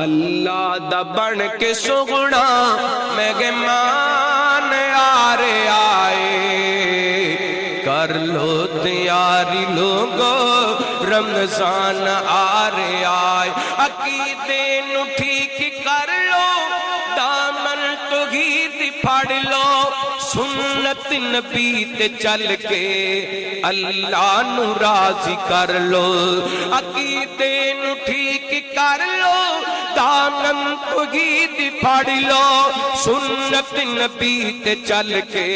اللہ دا بن کے سگنا مہمان آرے آئے، کر لو تیاری لوگو رمضان آرے آئے، عقیدے نو ٹھیک کر لو، دامن توحید پھاڑ لو، سنت نبی تے چل کے اللہ نو راضی کر لو، عقیدے نو ٹھیک کر لو، دامن توحید پھاڑ لو، سنت نبی تے چل کے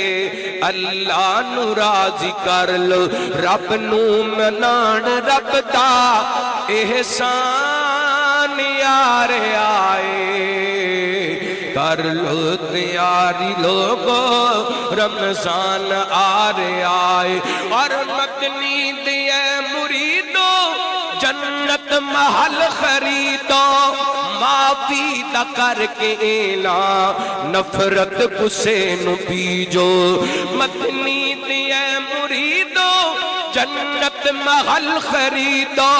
اللہ نو راضی کر لو، رب نو منان رب دا احسان یارے آئے، کر لو تیاری لوگو رمضان آرے آئے، اور مدنی دے مریدو جنت محل خریدو، معافی دا کر کے اعلان نفرت غصے نو بیجو، مدنی دے مریدو جنت محل خریدو،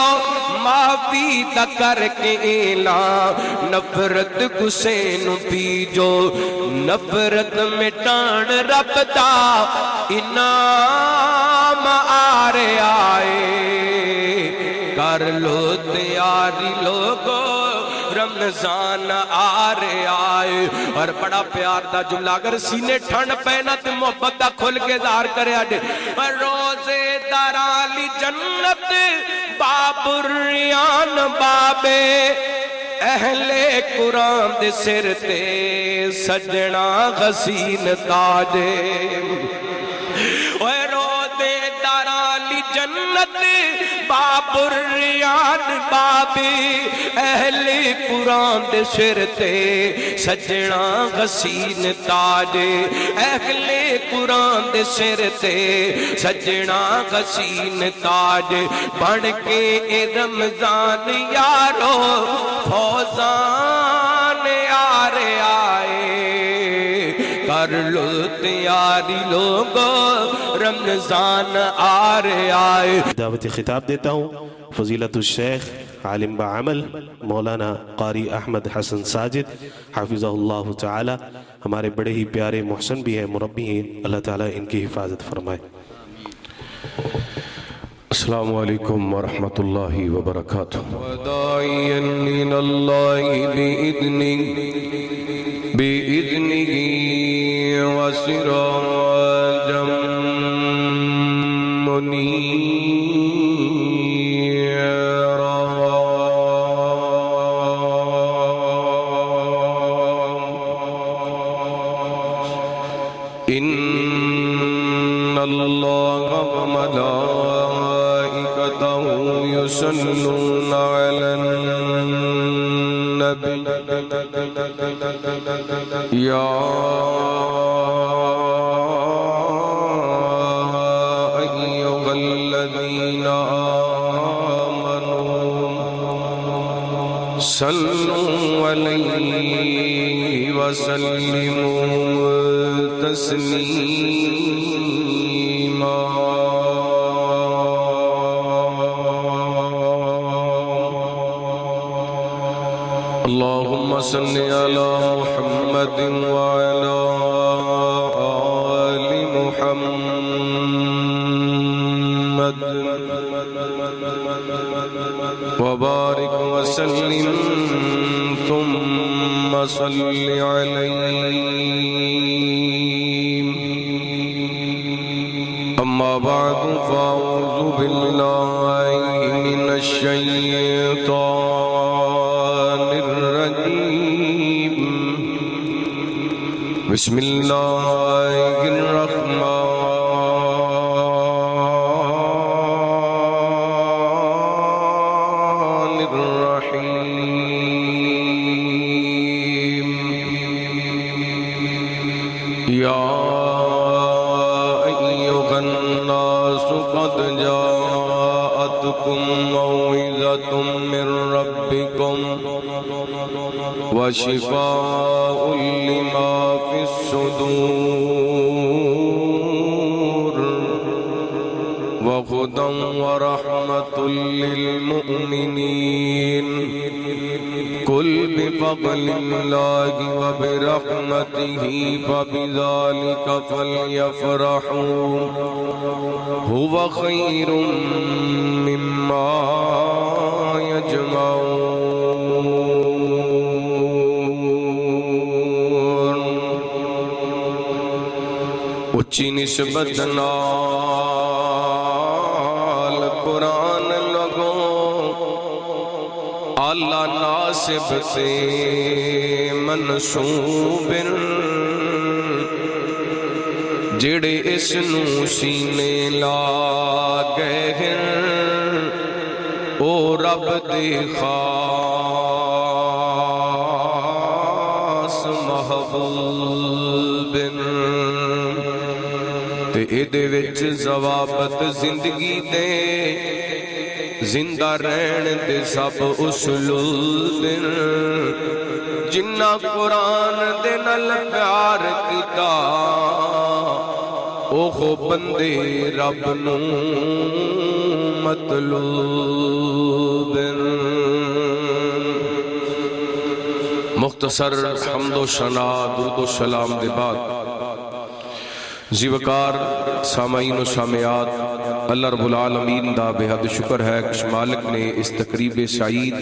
معافی دا کر کے اعلان نفرت غصے نو بیجو، نفرت مٹان رب دا انعام آرے آئے، کر لو تیاری لوگو رمضان آرے آئے، اور بڑا پیار دا جملہ اگر سینے ٹھنڈ پہنا تے محبت دا کھل کے دار کرے آڈے، روزے دارالی جنت باب الریان بابے، اہل قرآن دے سر تے سجنا غسین تاجے، روزے دارالی جنت باب الریان بابے، اہل قرآن دے سر تے سجنا غسین تاجے، اہل قرآن دے سر تے سجنا غسین تاجے، بڑھ کے اے رمضان یارو فوزان آرے آئے، کر لو تیاری لوگو رمضان آرے آئے۔ دعوت خطاب دیتا ہوں فضیلت الشیخ عالم بعمل مولانا قاری احمد حسن ساجد حافظہ اللہ تعالی، ہمارے بڑے ہی پیارے محسن بھی ہیں، مربی ہیں، اللہ تعالیٰ ان کی حفاظت فرمائے۔ السلام علیکم ورحمۃ اللہ وبرکاتہ۔ وداعیا الى اللہ بإذنہ وسراجا منیرا، ان اللہ وملائکتہ یصلون علی النبی یا ایھا الذین آمنوا صلوا علیہ وسلموا تسلیما، اللہم صل علی محمد وعلی آل محمد وبارک وسلم ثم صل علیہ، اما بعد فاعوذ باللہ من الشیطان الرجیم، بسم اللہ الرحمن الرحیم، یا ایھا الناس قد جاءتکم موعظۃ من ربکم وشفاء لما فی الصدور وهدى ورحمة للمؤمنين قل بفضل الله وبرحمته فبذلك فليفرحوا هو خير مما يجمعون اچھی نسبت نال قرآن لگو اعلیٰ ناسب سے منسوب جڑے اس نو سینے لا گئے ہیں او رب دے خاص محبوب تے ایدے وچ ضوابط زندگی دے زندہ رہن دے سب اسلوب جنہ قرآن دے نال پیار کیتا او خو بندے رب نو مطلوب مختصر حمد و ثنا درود و سلام دے بعد زیوکار سامعین و سامعات اللہ رب العالمین دا بے حد شکر ہے کہ مالک نے اس تقریب سعید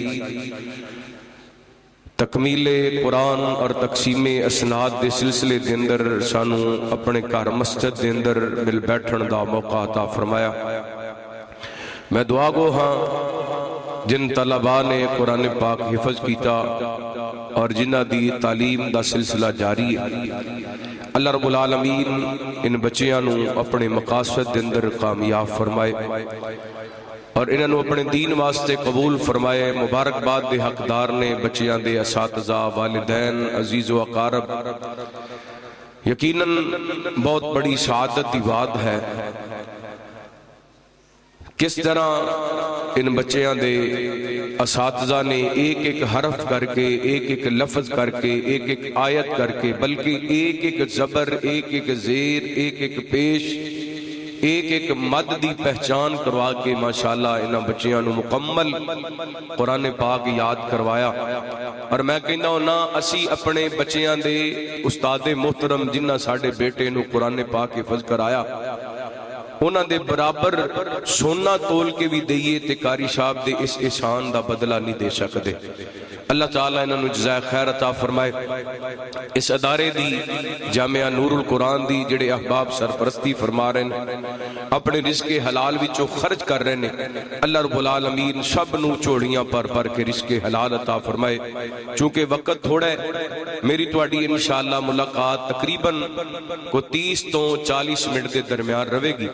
تکمیل قرآن اور تقسیم اسناد دے سلسلے دے اندر سانو اپنے گھر مسجد دے اندر مل بیٹھن دا موقع عطا فرمایا۔ میں دعا گو ہاں جن طلباء نے قرآن پاک حفظ کیتا اور جنہ دی تعلیم دا سلسلہ جاری ہے، اللہ رب العالمین ان بچیاں نو اپنے مقاصد دے اندر کامیاب فرمائے اور انہاں نو اپنے دین واسطے قبول فرمائے۔ مبارکباد دے حقدار نے بچیاں دے اساتذہ، والدین، عزیز و اقارب، یقیناً بہت بڑی سعادت دی بات ہے کس طرح ان بچیاں دے اساتذہ نے ایک ایک حرف کر کے، ایک ایک لفظ کر کے، ایک ایک آیت کر کے، بلکہ ایک ایک زبر، ایک ایک زیر، ایک ایک پیش، ایک ایک مد دی پہچان کروا کے ماشاءاللہ انہاں بچیاں نو مکمل قرآن پاک یاد کروایا۔ اور میں کہنا ہونا اسی اپنے بچیاں دے استاد محترم جنہ ساڑھے بیٹے نو قرآن پاک حفظ کرایا انہاں دے برابر سونا تول کے بھی دئیے تے قاری صاحب دے اس احسان دا بدلہ نہیں دے سکتے۔ اللہ تعالیٰ انہوں نے جزائے خیر عطا فرمائے۔ اس ادارے دی جامعہ نور القرآن دی جڑے احباب سرپرستی فرما رہے ہیں، اپنے رزق حلال وچوں خرچ کر رہے ہیں، اللہ رب العالمین سب نو چوڑیاں پر کے رزق حلال عطا فرمائے۔ چونکہ وقت تھوڑا ہے، میری تواڈی انشاءاللہ ملاقات تقریباً کو 30 تو 40 منٹ دے درمیان رہے گی۔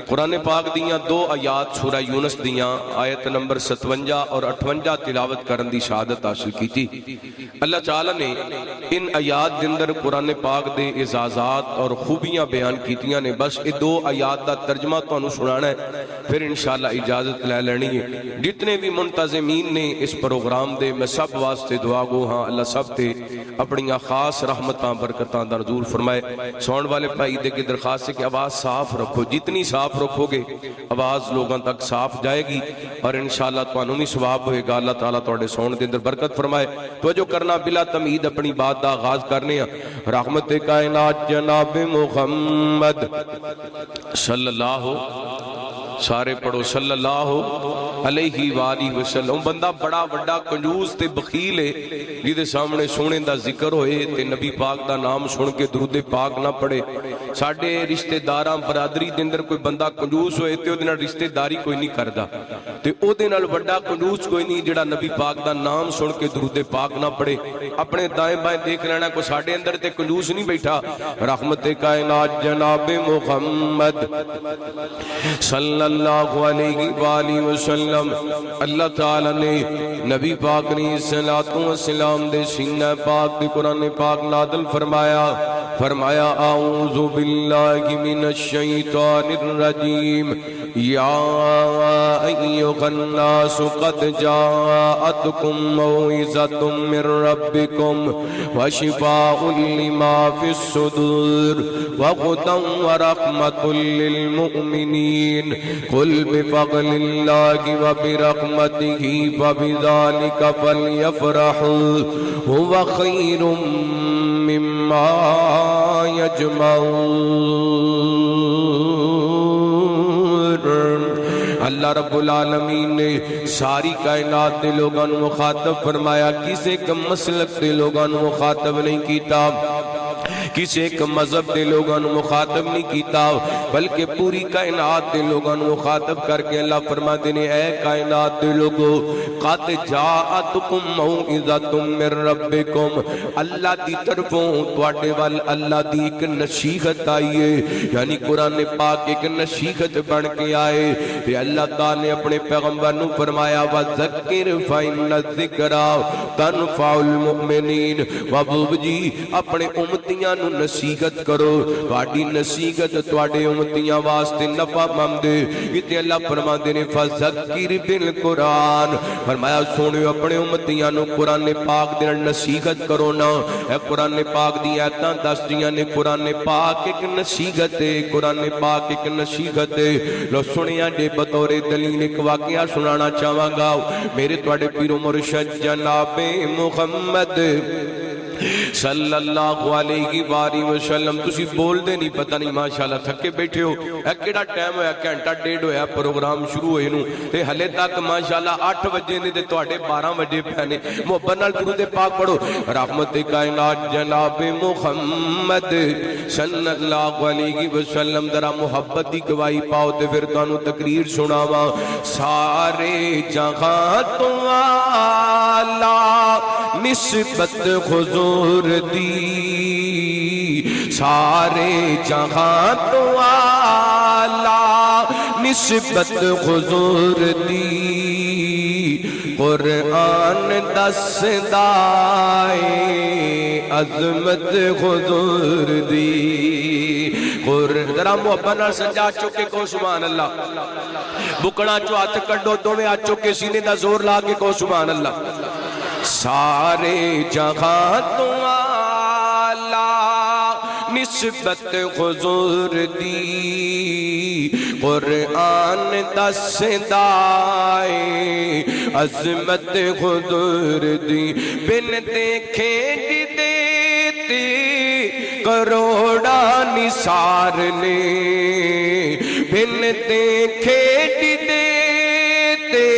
قرآن پاک دیاں دو آیات سورہ یونس دیاں آیت نمبر 57 اور 58 تلاوت کرن دی شہادت حاصل کی تھی۔ اللہ تعالیٰ نے ان آیات دے اندر قرآن پاک دے اعزازات اور خوبیاں بیان کیتیاں نے، بس یہ دو آیات دا ترجمہ تو انہوں سنانا ہے، پھر انشاءاللہ اجازت لے لینی ہے۔ جتنے بھی منتظمین نے اس پروگرام دے میں سب واسطے دعا گو ہاں اللہ سب تے اپنی خاص رحمتاں برکتاں دا نزول فرمائے۔ سون والے بھائی دے کی درخواست ہے کہ آواز صاف رکھو، جتنی صاف رکھو گے آواز لوگاں تک صاف جائے گی اور انشاءاللہ تو انہوں بھی ثواب ہوئے گا۔ اللہ تعالیٰ توڑے سون دے اندر برکت فرمائے۔ توجہ کرنا بلا تمہید اپنی بات دا آغاز کرنے ہیں۔ رحمت کائنات جناب محمد صلی اللہ سارے پڑھو صلی اللہ علیہ وآلہ وسلم۔ بندہ بڑا بڑا کنجوس تے بخیل ہے جیدے سامنے سونے دا ذکر ہوئے تے نبی پاک دا نام سن کے درود پاک نہ پڑھے۔ ساڑھے رشتہ داراں برادری دے اندر کوئی بندہ کنجوس ہوئے تے او دے نال رشتہ داری کوئی نہیں کردا، تے او دے نال بڑا کنجوس کوئی نہیں جڑا نبی پاک دا نام سن کے درود پاک نہ پڑھے۔ اپنے دائیں بائیں دیکھ لینا کوئی ساڑھے اندر تے کنجوس نہیں بیٹھا۔ رحمت کائنات جناب محمد صلی اللہ علیہ وآلہ وسلم، اللہ تعالیٰ نے نبی پاک نے صلاۃ و سلام دے سینہ پاک دے قرآن پاک نازل فرمایا۔ اعوذ باللہ من الشیطان الرجیم یا ایھا الناس قد جاءتکم موعظۃ من ربکم وشفاء لما فی الصدور وہدی ورحمۃ للمؤمنین قل بفضل اللہ وبرحمتہ فبذلک فلیفرحوا هو خیر مما یجمعون۔ اللہ رب العالمین نے ساری کائنات دے لوگاں نو مخاطب فرمایا، کسی ایک مسلک دے لوگاں نو مخاطب نہیں کیتا، کسی ایک مذہب دے لوگاں نو مخاطب نہیں کیتا، بلکہ پوری کائنات دے لوگاں نو مخاطب کر کے اللہ فرماتے نے اے کائنات دے لوگو قد جاءتکم موعظۃ من ربکم، اللہ دی طرفوں تواڈے وال اللہ دی ایک نصیحت آئی ہے، یعنی قرآن پاک ایک نصیحت بن کے آئے۔ پھر اللہ تعالی نے اپنے پیغمبر نو فرمایا وذکر فإن الذکریٰ تنفع المؤمنین، محبوب جی اپنے امتیاں نو نصیحت کرو، تواڈی نصیحت تواڈے امتیاں واسطے نفع مند ہے۔ تے اللہ فرماندے نے فذکر بالقرآن، فرمایا سونیو اپنے امتیاں نو قرآن پاک دے نصیحت کرو نا۔ اے قرآن پاک دی آیتاں دس دیاں نے قرآن پاک ایک نصیحت ہے، قرآن پاک ایک نصیحت ہے۔ لو سنیا جے بطور دلیل ایک واقعہ سنانا چاہواں گا، میرے تواڈے پیر و مرشد جناب محمد صلی اللہ علیہ وآلہ وسلم، تسی بول دے نہیں پتہ نہیں ماشاءاللہ تھکے بیٹھے ہو، اے کیڑا ٹائم ہویا گھنٹہ ڈیڑھ ہویا پروگرام شروع ہوئے نو تے ہلے تک ماشاءاللہ 8 بجے نے تے تواڈے 12 بجے پہنے۔ محبت نال درود پاک پڑھو، رحمت کائنات جناب محمد صلی اللہ علیہ وسلم، ذرا محبت دی گواہی پاؤ تے پھر تانوں تقریر سناواں۔ سارے جہاں تو اعلیٰ نسبت حضور دی، سارے جہاں تو اعلیٰ نسبت حضور دی، قرآن دسدا اے عظمت حضور دی۔ ذرا محبت نال سجا چکے کو سبحان اللہ، بکڑا چو ہاتھ کڈو دوویں ہاتھ چکے سینے دا زور لا کے کو سبحان اللہ۔ سارے جہاں تو اعلیٰ نسبت حضور دی، قرآن دسدا اے عظمت حضور دی، بن دیکھے دیتے کروڑا نثار نے، بن دیکھے دیتے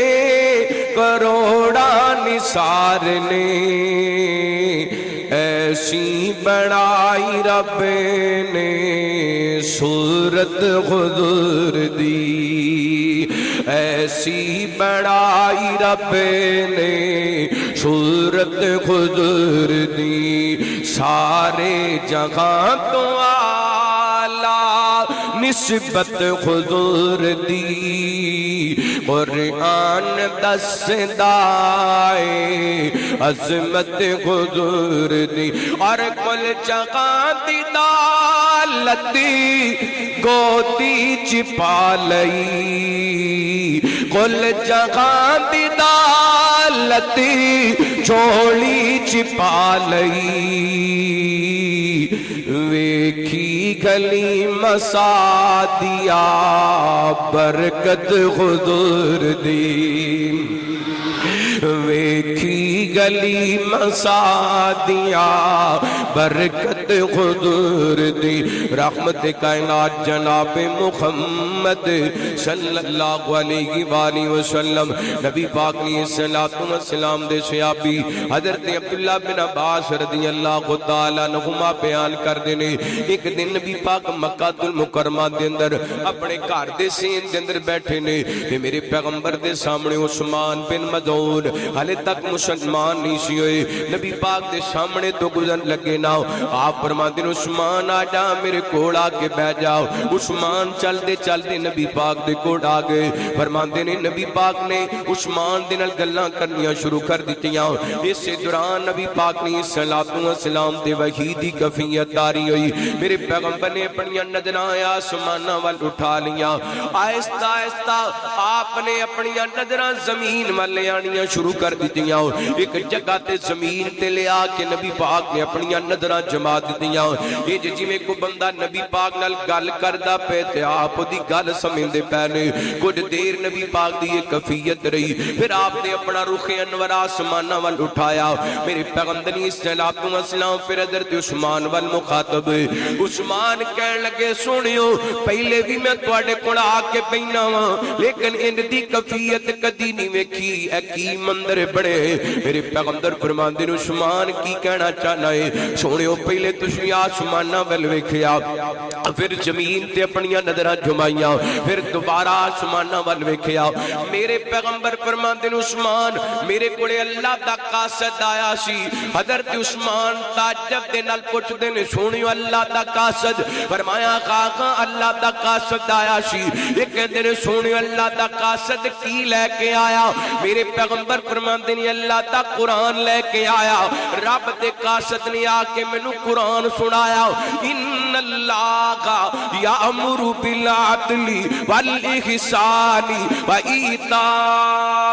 کروڑا نثار نے، ایسی بڑائی رب نے صورت حضور دی، ایسی بڑائی رب نے صورت حضور دی، سارے جہاں تو اعلیٰ نسبت حضور دی، قرآن دسدا اے عظمت حضور دی، اور کل جہاں دی دالتی گودی چپا لئی، کل جہاں دی دالتی چولی چپا لئی، ویکھی گلی مسادیا برکت حضور دی، ویکھی گلی مسادیا برکت حضور دی، رحمت کائنات جناب محمد صلی اللہ علیہ وآلہ وسلم، نبی پاک علیہ السلام دے صحابی حضرت عبداللہ بن عباس رضی اللہ تعالیٰ عنہما بیان کر دینے، ایک دن نبی پاک مکہ المکرمہ دے اندر اپنے گھر دے سین دے اندر بیٹھے نے، میرے پیغمبر دے سامنے عثمان بن مظعون حالے تک مسلمان عثمان نہیں سی ہوئے نبی پاک دے سامنے تو گزر لگے نہ آپ فرماتے ہیں عثمان آ جا میرے کوڑ آ کے بیٹھ جاؤ عثمان چل دے نبی پاک دے کوڑ آ گئے فرماتے ہیں نبی پاک نے عثمان دے نال گلاں کرنیاں شروع کر دیتیاں اس دوران نبی پاک نے صلوات و سلام تے وحی دی کفیت تاری ہوئی میرے پیغمبر نے اپنی نظراں آسماناں وال اٹھا لیاں آہستہ آہستہ آپ نے اپنی نظراں زمین وال آنیاں شروع کر دیتیاں ایک جگہ تے زمین تے لے آ کے نبی پاک نے اپنی نظراں جما دیتیاں یہ جویں کو بندہ نبی پاک نال گل کردا پے تے آپ دی گل سمجھدے پے نے کچھ دیر نبی پاک دی ایک کیفیت رہی پھر آپ نے اپنا رخ انور آسماناں وال اٹھایا میرے پیغمبر نے صلوات و سلام پھر حضرت عثمان وال مخاطب عثمان کہن لگے سنیو پہلے بھی میں تواڈے کول آ کے بیٹھا ہاں لیکن ان دی کیفیت کدی نہیں ویکھی اے کی مندر بڑے میرے پیغمبر فرماندے نے عثمان کی کہنا چاہنا ہے سنیو پہلے تسی آسماناں ول ویکھیا پھر زمین تے اپنی نظراں جمائیاں پھر دوبارہ آسماناں ول ویکھیا میرے پیغمبر فرماندے نے عثمان میرے کولے اللہ دا قاصد آیا سی حضرت عثمان تعجب دے نال پوچھدے نے سنیو اللہ دا قاصد فرمایا خاقاں اللہ دا قاصد آیا سی ایک کہندے نے سنیو اللہ دا قاصد کی لے کے آیا میرے پیغمبر فرماندے نے اللہ دا قرآن لے کے آیا رب دے قاصد نے آ کے مینوں قرآن سنایا ان اللہ یامر بالعدل والاحسان وایتاء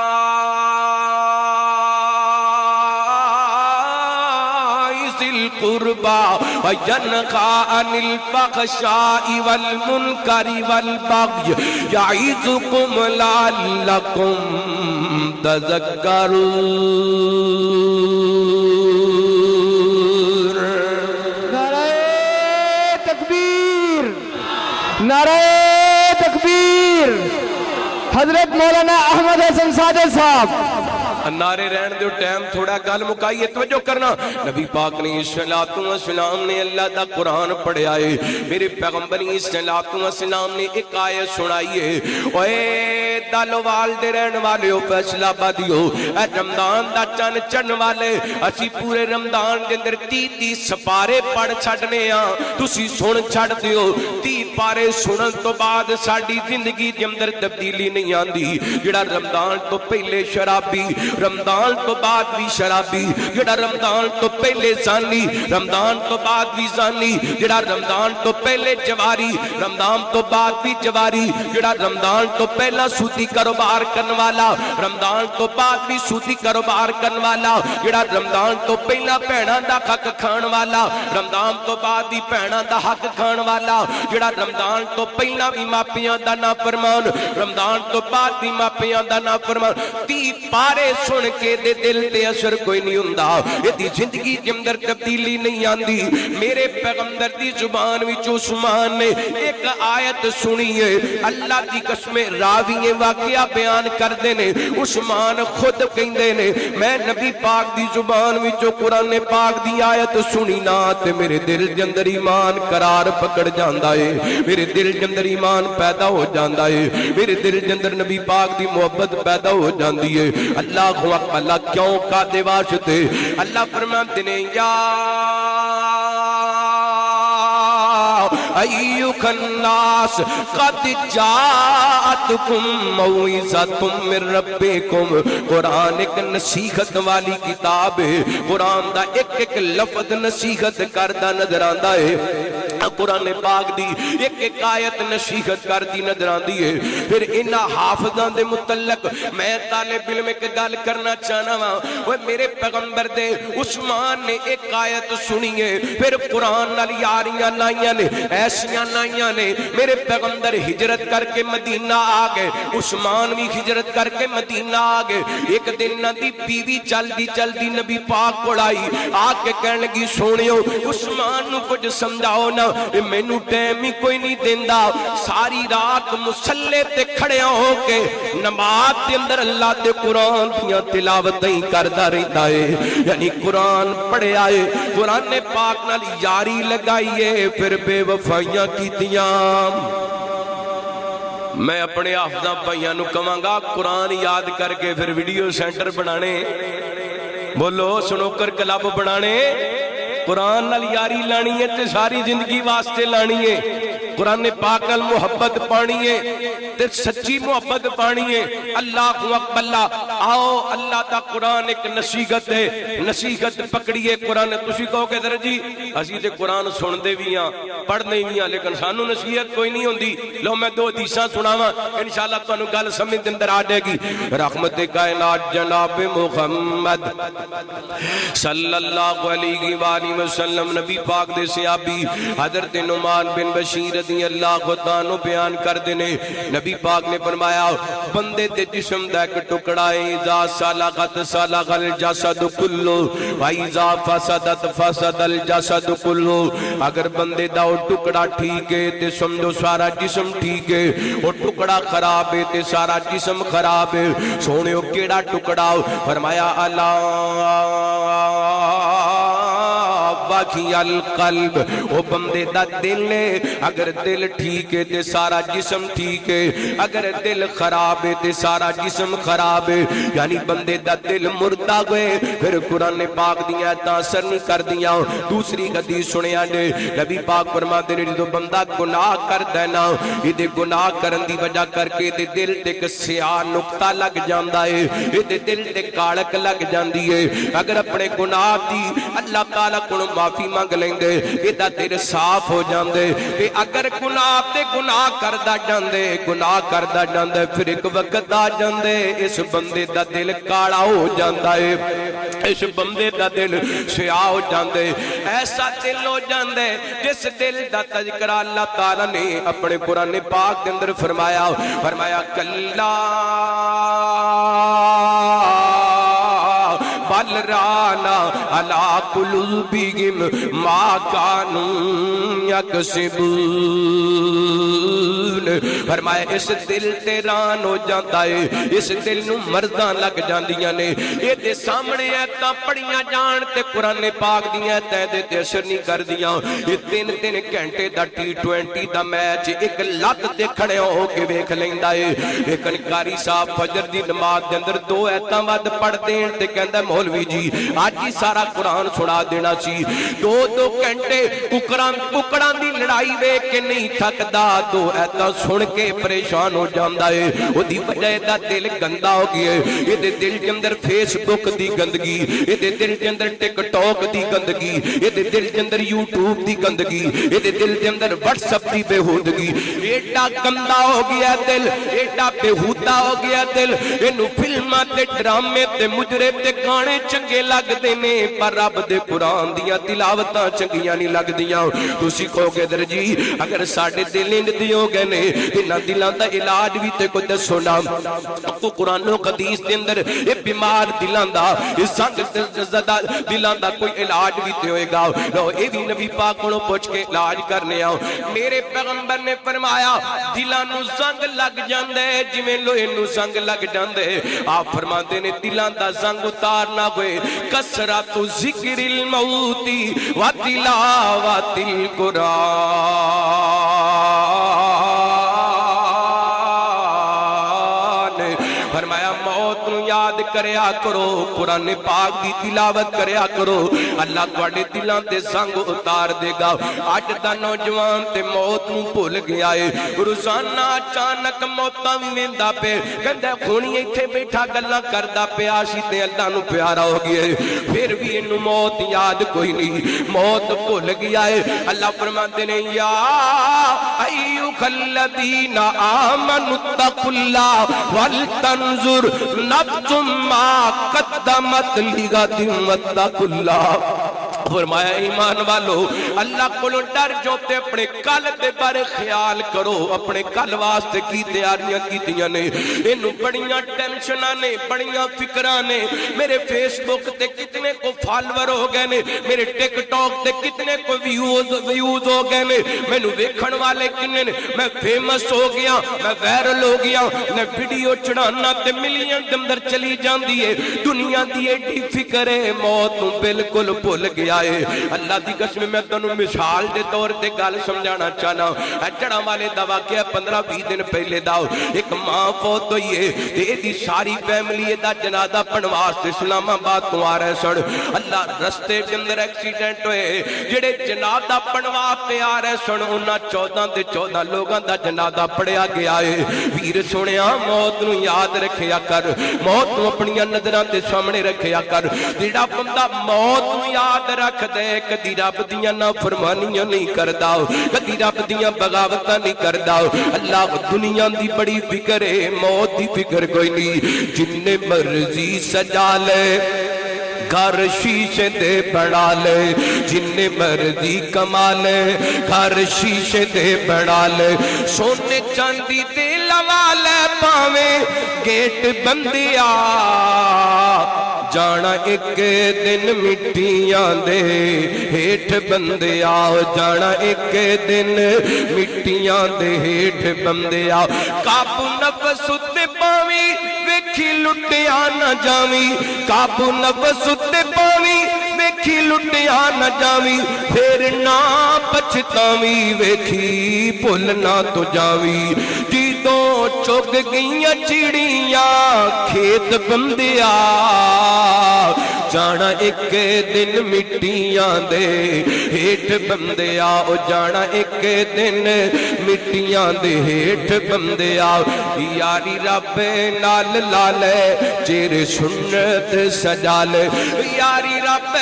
القربى وينهى عن الفحشاء والمنكر والبغي يعظكم لعلكم تذكرون نعرہ تکبیر نعرہ تکبیر حضرت مولانا احمد حسن ساجد صاحب نعرے رہن دے ٹائم تھوڑا گل مکائیے توجہ کرنا نبی پاک نے صلوات و سلام نے اللہ دا قرآن پڑھیا ہے میرے پیغمبر نے صلوات و سلام نے ایک آیت سنائی ہے اوے دالوال دے رہن والے ہو فیصلہ آبادیو اے رمضان دا چن چڑھن والے اسی پورے رمضان دے اندر 30 سپارے پڑھ چھڈنے ہاں تسی سن چھڈ دیو 30 پارے سنن تو بعد ساڈی زندگی دے اندر تبدیلی نہیں آندی جڑا رمضان تو پہلے شرابی رمضان تو بعد بھی شرابی جڑا رمضان تو پہلے زانی رمضان تو بعد بھی زانی جڑا رمضان تو پہلے جواری رمضان تو بعد بھی جواری جڑا رمضان تو پہلا سودی کاروبار کرن والا رمضان تو بعد بھی سودی کاروبار کرن والا جڑا رمضان تو پہلا بہناں دا حق کھان والا رمضان تو بعد بھی بہناں دا حق کھان والا جڑا رمضان تو پہلا بھی ماپیاں دا نافرمان رمضان تو بعد بھی ماپیاں دا نافرمان 30 پارے سن کے دے دل تے اثر کوئی نہیں ہوندا ایدی زندگی دے اندر تبدیلی نہیں آندی میرے پیغمبر دی زبان وچ عثمان نے ایک آیت سنی ہے اللہ دی قسم راوی واقعہ بیان کردے نے عثمان خود کہندے نے میں نبی پاک دی زبان وچ قرآن پاک دی آیت سنی نا تے میرے دل دے اندر ایمان قرار پکڑ جاندا ہے میرے دل دے اندر ایمان پیدا ہو جاندا ہے میرے دل دے اندر نبی پاک دی محبت پیدا ہو جاندی ہے اللہ اللہ کیوں کا دے واسطے اللہ فرماتے ہیں یا ایوہ الناس قد جاءتکم موعظۃ من ربکم قرآن ایک نصیحت والی کتاب ہے قرآن دا ایک ایک لفظ نصیحت کردہ نظر آندا ہے قرآن پاک دی ایک ایک آیت نصیحت کردی نظر آندی ہے پھر انہا حافظان دے متعلق میں طالب علم ایک گل کرنا چاہنا ہاں وہ میرے پیغمبر دے عثمان نے ایک آیت سنی ہے پھر قرآن نال یاریاں لائیاں نے ایسیاں لائیاں نے میرے پیغمبر ہجرت کر کے مدینہ آگئے عثمان بھی ہجرت کر کے مدینہ آگئے ایک دن نہ دی بیوی چل دی نبی پاک کو لائی آکے کہنے لگی سونیو عثمان نو کچھ سمجھاؤ نا مینوں ٹائم ہی کوئی نہیں دیندا ساری رات مصلے تے کھڑے ہو کے نماز دے اندر اللہ دے قرآن دیاں تلاوتیں کردا رہندا ہے یعنی قرآن پڑھیا ہے قرآن پاک نال یاری لگائیے پھر بے وفائیاں کیتیاں میں اپنے حافظاں بھائیاں نو کہاں گا قرآن یاد کر کے پھر ویڈیو سینٹر بنانے بولو سنوکر کلب بنانے قرآن نال یاری لانی ہے تے ساری زندگی واسطے لانی ہے قرآن پاک نال محبت پانی ہے تے سچی محبت پانی ہے اللہ اکبر اللہ آؤ اللہ دا قرآن ایک نصیحت ہے نصیحت پکڑیے قرآن تسی کہو کہ در جی اسی تے قرآن سن دے بھی ہاں پڑھ نہیں بھی ہاں لیکن سانو نصیحت کوئی نہیں ہوندی لو میں دو حدیثاں سناواں انشاءاللہ تانوں گل سمجھ دے اندر آ جائے گی رحمت کائنات جناب محمد صلی اللہ علیہ وآلہ وسلم نبی پاک دے صحابی حضرت نعمان بن بشیر رضی اللہ عنہ بیان کر دینے نبی پاک نے فرمایا بندے دے جسم دا ایک ٹکڑا ہے اذا سالغت سالغ الجسد کلو وَإِذَا فَسَدَتْ فَسَدَ الْجَسَدُ کلو اگر بندے دا وہ ٹکڑا ٹھیک ہے تے سمجھو سارا جسم ٹھیک ہے وہ ٹکڑا خراب ہے تے سارا جسم خراب ہے سونے وہ کیڑا ٹکڑا فرمایا اللہ واقعی القلب وہ بندے دا دل ہے اگر دل ٹھیک ہے تے سارا جسم ٹھیک ہے اگر دل خراب ہے تے سارا جسم خراب ہے یعنی بندے دا دل مردہ ہوئے پھر قرآن پاک دیا تاثر نہیں کر دیا دوسری حدیث سنیا نے نبی پاک فرما دینے جو بندہ گناہ کر دینا یہ دے گناہ کرن دی وجہ کر کے دے دل تے سیاہ نقطہ لگ جاندہ ہے یہ دے دل تے کالک لگ جاندی ہے اگر اپنے گناہ دی اللہ تعالیٰ کو معافی مانگ لیں دے یہ دا دل صاف ہو جاندے کہ اگر گناہ تے گناہ کردہ جاندے پھر ایک وقت آ جاندے اس بندے دا دل کاڑا ہو جاندہ ہے اس بندے دا دل سیاہ ہو جاندے ایسا دل ہو جاندے جس دل دا تذکرہ اللہ تعالیٰ نے اپنے قرآن پاک کے اندر فرمایا کلا بل رانا علی قلوبہم ما کانوا یکسبون فرمایا اس دل تے ران ہو جاتا ہے اس دل نو مرداں لگ جاندیاں نے یہ دے سامنے ایتاں پڑھیاں جان تے قرآن پاک دیاں تے دے اثر نہیں کر دیاں یہ 3 گھنٹے دا T20 دا میچ ایک لت دے کھڑے ہو کے ویکھ لیندا ہے لیکن قاری صاحب فجر دی نماز دے اندر 2 ایتاں ود پڑھ دین تے کہندا مولوی جی آج ہی سارا قرآن سنا دینا سی 2 گھنٹے ککڑاں دی لڑائی ویکھ کے نہیں تھکدا 2 ایتاں سن کے پریشان ہو جاندا ہے او دی وجہ دا دل گندا ہو گیا ہے یہ دے دل کے اندر فیس بک دی گندگی یہ دے دل کے اندر ٹک ٹاک دی گندگی یہ دے دل کے اندر یوٹیوب دی گندگی یہ دے دل کے اندر واٹس ایپ دی بےہودگی ایڈا گندا ہو گیا دل ایڈا بےہودہ ہو گیا دل اینو فلماں تے ڈرامے تے مجرم تے گانے چنگے لگ دینے پر رب دے قرآن دیاں تلاوتاں چنگیاں نہیں لگ دیاں تسی کہو گے در جی اگر ساڑھے دل اندھی ہو گئے نے انہاں دلاں دا علاج بھی تے کوئی دسو نا کو قرآن و حدیث دے اندر یہ بیمار دلاں دا یہ زنگ زدہ دلاں دا کوئی علاج بھی تے ہوئے گا لو اے بھی نبی پاک انہوں پوچھ کے علاج کرنے آؤ میرے پیغمبر نے فرمایا دلاں نو زنگ لگ جاندے جویں لوہے نو زنگ لگ جاندے آپ فرماندے نے دلاں دا زنگ اتارنا ہوئے کثرت ذکر الموت و تلاوت القرآن فرمایا موت نو یاد کریا کرو قرآن پاک دی تلاوت کریا کرو اللہ تواڈے دلاں تے زنگ اتار دے گا اج دا نوجوان تے موت نو بھول گیا ہے روزانہ اچانک موتاں وی ویندا پے کہندا ہونی ایتھے بیٹھا گلاں کردا پیا سی تے اللہ نو پیارا ہو گیا ہے پھر بھی اینو موت یاد کوئی نہیں موت بھول گیا ہے اللہ فرماندے نے یا ایھا الذین آمنوا اتقوا اللہ ولتنظر نفس ما قدمت لغد واتقوا اللہ فرمایا ایمان والو اللہ کو ڈر جو تے اپنے کل دے بارے خیال کرو اپنے کل واسطے کی تیاریاں کیتیاں نے انہوں بڑیاں ٹینشناں نے بڑیاں فکراں نے میرے فیس بک تے کتنے کو فالور ہو گئے نے میرے ٹک ٹاک تے کتنے کو ویوز ہو گئے نے میں نو ویکھن والے کنے نے میں فیمس ہو گیا میں وائرل ہو گیا میں ویڈیو چڑھانا تے ملین دے اندر چلی جاندی ہے دنیا دی ایڈی فکر ہے موت نو بالکل بھول گیا چڑھیا ہے. اللہ دی قسم میں تانوں مثال دے طور تے گل سمجھانا چاہنا. جڑا والے دا واقعہ 15-20 دن پہلے دا ایک ماں فوت ہوئی ہے تے ایدی ساری فیملی دا جنازہ پڑھن واسطے اسلام آباد تو آ رہے سن. اللہ رستے کے اندر ایکسیڈنٹ ہوئے. جڑے جنازہ پڑھن واسطے آ رہے سن انہاں 14 لوگاں دا جنازہ پڑھیا گیا ہے. ویر سنیا موت نو یاد رکھیا کر, موت نو اپنی نظراں دے سامنے رکھیا کر. جڑا بندہ موت نو یاد رکھ دے کدی رب دیاں نافرمانیاں نہیں کردا, کدی رب دیاں بغاوتاں نہیں کردا. اللہ دنیا دی بڑی فکر ہے, موت دی فکر کوئی نہیں. جن مرضی سجا لے گھر شیشے دے بڑا لے, جن مرضی کما لے گھر شیشے دے بڑا لے. سونے چاندی دے لوا لے پاویں گیٹ بندیا, جانا ایک دن مٹیاں دے ہیٹھ بندیا, جانا ایک دن مٹیاں دے ہیٹھ بندیا. قابو نفس تے پاویں ویکھی لٹیا نہ جاویں, قابو نفس تے پاویں ویکھی لٹیا نہ جاویں. پھر نہ پچھتاویں ویکھی بھول نہ تو جاویں. جدوں چگ گئیاں چڑیاں کھیت بندیا, جانا ایک دن مٹیاں دے ہیٹھ بندیا, او جانا ایک دن مٹیاں دے ہیٹھ بندیا. یاری رب نال لالے چیر سنت سجا لے, یاری رب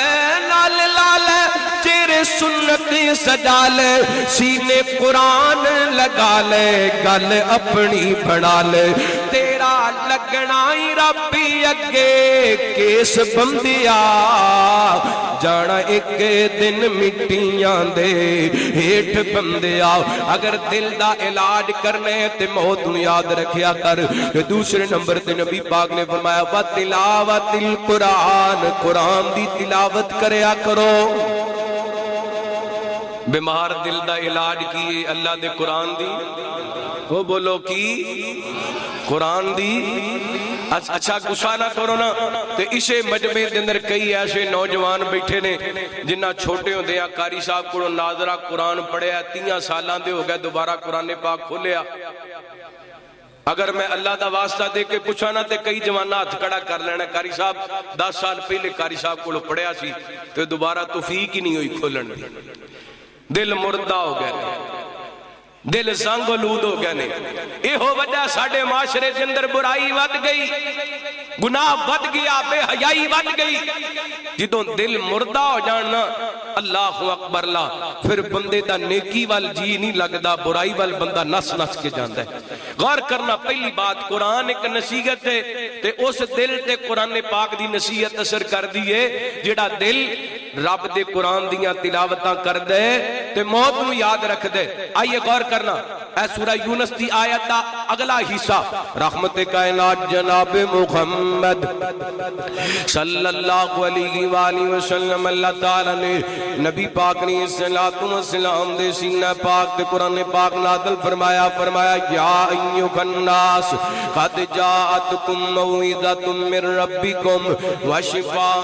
نال لالے چیر سنت سجا لے. سینے قرآن لگا لے گل اپنی بڑھا لے, تیرا لگنا ہی ربی اگے کیس بندیا, جانا ایک دن مٹیاں دے ہیٹھ بندیا. اگر دل دا علاج کرنے تے موت نو یاد رکھیا کر. دوسرے نمبر تے نبی پاک نے فرمایا وَتِلَاوَتِ الْقُرْآنِ, قرآن دی تلاوت کریا کرو. بیمار دل دا علاج کیے اللہ دے قرآن دی, وہ بولو کی قرآن دی. اچھا گسا نہ کرو نا, تے اسے مجمع دے اندر کئی ایسے نوجوان بیٹھے نے جنہ چھوٹے ہوندے ہیں قاری صاحب کو ناظرہ قرآن پڑھیا 30 سالاں دے ہو گئے دوبارہ قرآن پاک کھولیا. اگر میں اللہ دا واسطہ دے کے پوچھا نا تے کئی جوانہ ہاتھ کڑا کر لینا قاری صاحب 10 سال پہلے قاری صاحب کو پڑھیا سی تے دوبارہ توفیق ہی نہیں ہوئی کھولن دی. دل مردہ ہو گئے, دل زنگ آلود ہو گئے نے. یہ ہو وجہ ساڑھے معاشرے کے اندر برائی ود گئی, گناہ ود گیا, بے حیائی ود گئی. جدوں دل مردہ ہو جانا اللہ اکبر لا, پھر بندے دا نیکی وال جی نہیں لگدا, برائی وال بندہ نس نس کے جاندہ ہے. غور کرنا پہلی بات قرآن ایک نصیحت ہے تے اس دل تے قرآن پاک دی نصیحت اثر کر دیئے. جڑا دل رب دے قرآن دیاں تلاوتاں کر دے تے موت نو یاد رکھ دے. آئیے غور کرنا اے سورہ یونس دی آیت دا اگلا حصہ. رحمت کائنات جناب محمد صلی اللہ علیہ وآلہ وسلم اللہ تعالیٰ نے نبی پاک نے صلاۃ و سلام دے سینہ پاک تے قرآن پاک نازل فرمایا. فرمایا یا ایھا الناس قد جاءتکم موعظۃ من ربکم وشفاء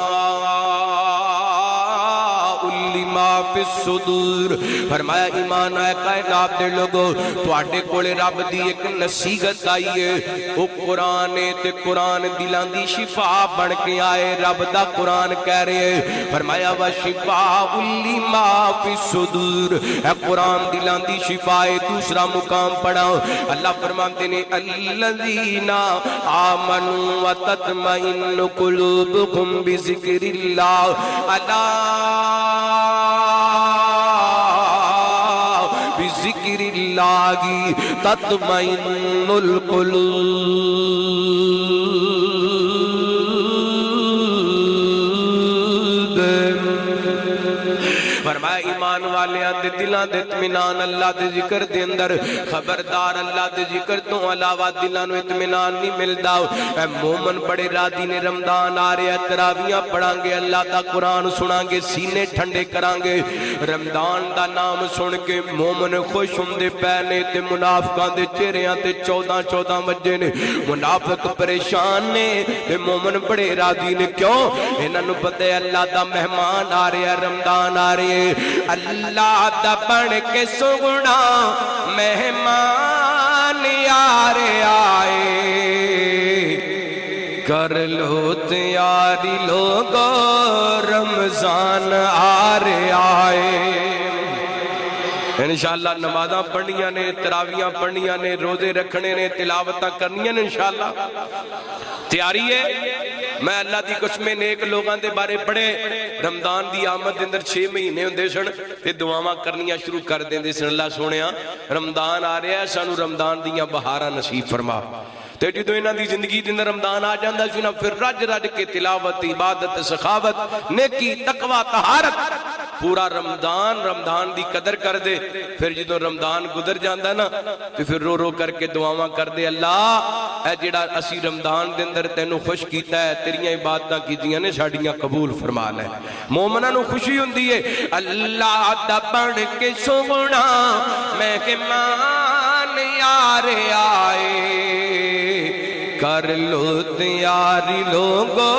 لما فی الصدور. فرمایا ایمان آئے کائنات دے لوگو تواڈے کولے رب دی ایک نصیحت آئی ہے, او قرآن تے قرآن دلان دی شفا بن کے آئے. رب دا قرآن کہہ رہے ہیں, فرمایا وشفاء لما فی الصدور, اے قرآن دلان دی شفا ہے. دوسرا مقام پڑھا اللہ فرماتے ہیں الذین آمنوا وتطمئن قلوبکم بذکر اللہ. بذکر اللہ تطمئن القلوب. فرمایا ایمان والیاں دے دلاں دے اطمینان اللہ دے ذکر دے اندر. خبردار اللہ دے ذکر تو علاوہ دلاں نو اطمینان نہیں ملدا. اے مومن بڑے راضی نے, رمضان آ رہا ہے, تراویحاں پڑھاں گے, اللہ دا قرآن سناں گے, سینے ٹھنڈے کراں گے. رمضان دا نام سن کے مومن خوش ہوندے پے نے تے منافقاں دے چہریاں تے 14 وجے نے. منافق پریشان نے تے مومن بڑے راضی نے. کیوں؟ انہاں نوں پتہ ہے اللہ دا مہمان آ رہا ہے رمضان آ رہے اللہ دا بن کے سگنا مہمان یار آئے کر لو تیاری لوگو رمضان آ رہے آئے انشاءاللہ نمازاں پڑھنیاں نے تراویاں پڑھنیاں نے روزے رکھنے نے تلاوتاں کرنیاں نے انشاءاللہ تیاری ہے میں اللہ دی قسمیں نیک لوگاں دے بارے پڑھے رمضان دی آمد اندر 6 مہینے ہوندے سن تے دعاواں کرنیاں شروع کر دیندے سن اللہ سونیا رمضان آ رہا ہے سانو رمضان دیاں بہاراں نصیب فرما تے جدوں انہاں دی زندگی دے اندر رمضان آ جاندا سی نا پھر رج رج کے تلاوت عبادت سخاوت نیکی تقوی طہارت پورا رمضان دی قدر کر دے پھر جدوں رمضان گزر جاندا نا تے پھر رو رو کر کے دعاواں کر دے اللہ اے جڑا اسی رمضان دے اندر تینوں خوش کیتا ہے تیریاں عبادتاں کیتیاں نے ساڈیاں قبول فرما لے مومناں نوں خوشی ہوندی ہے اللہ دا بن کے سونا مہمان یار آئے کر لو تیاری لوگو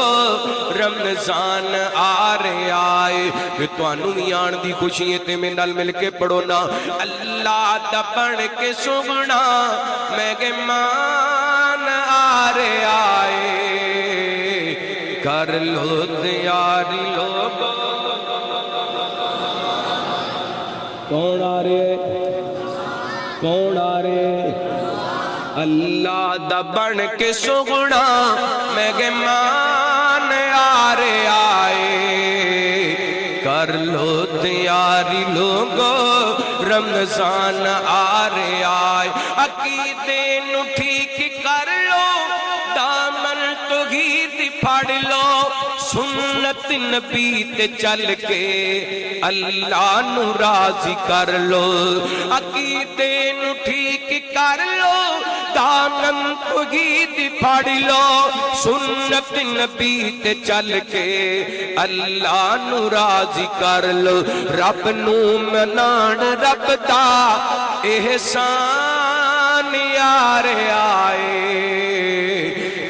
رمضان آ رہے آئے کہ توانوں بھی آن دی خوشی ہے تے میں نال مل کے پڑھو نا اللہ دا بن کے سگنا مہمان آ رہے آئے کر لو تیاری لوگو کون آ رہے کون آ رہے اللہ دا بن کے سگنا مہمان آ رہے آئے کر لو تیاری لوگو رمضان آ رہے آئے عقیدے نو ٹھیک کر لو دامن توحید پھاڑ لو سنت نبی تے چل کے اللہ نو راضی کر لو عقیدے نو ٹھیک کر لو دامن توحید پھاڑ لو سنت نبی تے چل کے اللہ نو راضی کر لو رب نو منان رب دا احسان یار آئے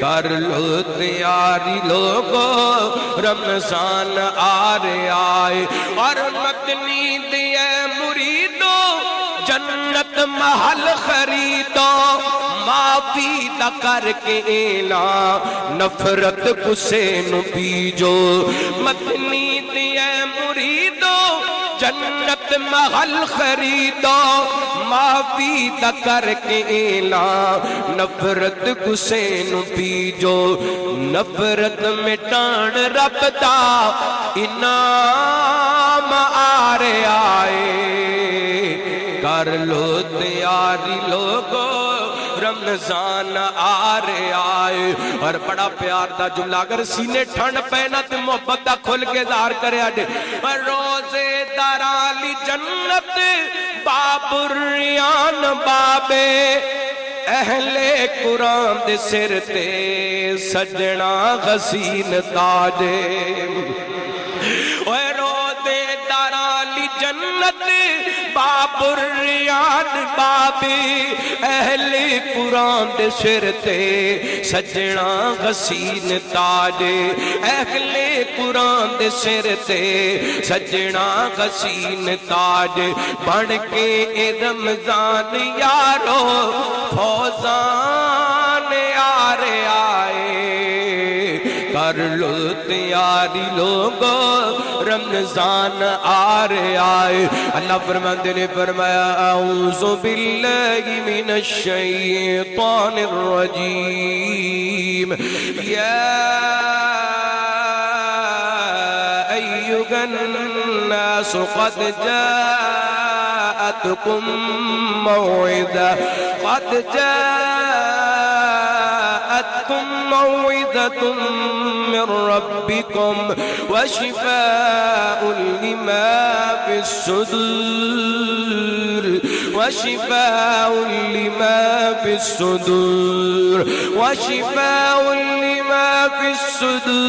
کر لو تیاری لوگو رمضان آ رہے آئے اور مدنی دے مریدو جنت محل خریدو معافی دا کر کے اعلان نفرت غصے نو بیجو مدنی دے مریدو جنت محل خریدو معافی دا کر کے اعلان نفرت غصے نو بیجو نفرت مٹان رب دا انعام آ رہے آئے کر لو تیاری لوگو رمضان آ رہے آئے اور بڑا پیار دا جملہ اگر سینے ٹھنڈ پہنا تے محبت دا کھل کے ظاہر کرے آجے روزے درالی جنت باب الریان بابے اہل قرآن دے سر تے سجنا غسین تاجے روزے درالی جنت باب الریان بابے اہل قرآن دے سر تے سجنا غسین تاجے اہل قرآن دے سر تے سجنا غسین تاج بن کے اے رمضان یارو فوزان یار آئے کر لو تیاری لوگو رمضان آ رہے آئے اللہ فرماندے نے فرمایا اعوذ باللہ من الشیطان الرجیم یا ایھا الناس قد جاءتکم موعظہ قد جاءتكم موعظة من ربكم وشفاء لما في الصدور وشفاء لما في الصدور وشفاء لما في الصدور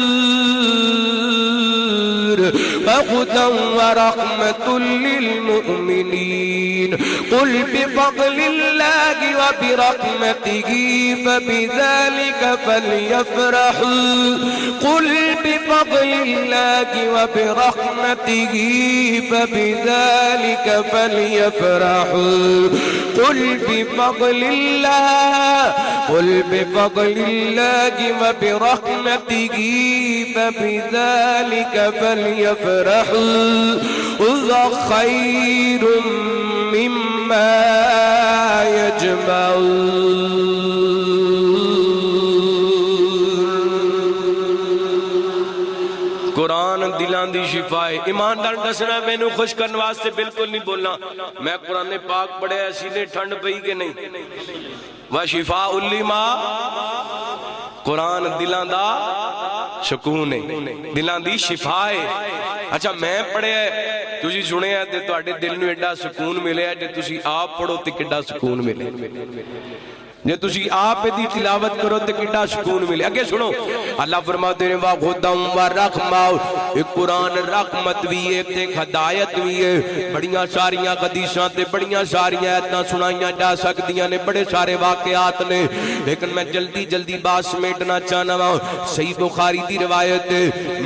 فهدى ورحمة للمؤمنين قل بفضل الله وبرحمته فبذلك فليفرحوا قل بفضل الله وبرحمته فبذلك فليفرحوا قل بفضل الله وبرحمته فبذلك فليفرحوا هو خير مما يجمعون قرآن دلان دی شفا ہے ایماندار دسنا مینوں خوش کرنے واسطے بالکل نہیں بولنا میں قرآن پاک پڑھے ایسی نے ٹھنڈ پئی کہ نہیں وشفاء لما قرآن دلان دا سکون ہے دلان دی شفا ہے اچھا میں پڑھے تسی سنے ہیں تے تواڈے دل نوں ایڈا سکون ملے ہے جے تسی آپ پڑھو تے کڈا سکون ملے جے تسی آپ دی تلاوت کرو تے کڈا سکون ملے اگے سنو اللہ فرماتے ہیں وَهُدًى وَرَحْمَةٌ یہ قرآن رحمت بھی ہے تے ہدایت بھی ہے بڑیاں ساریاں حدیثاں تے بڑیاں ساریاں ایتاں سنائیاں جا سکدیاں نے بڑے سارے واقعات نے لیکن میں جلدی بات سمیٹنا چاہنا ہوں صحیح بخاری دی روایت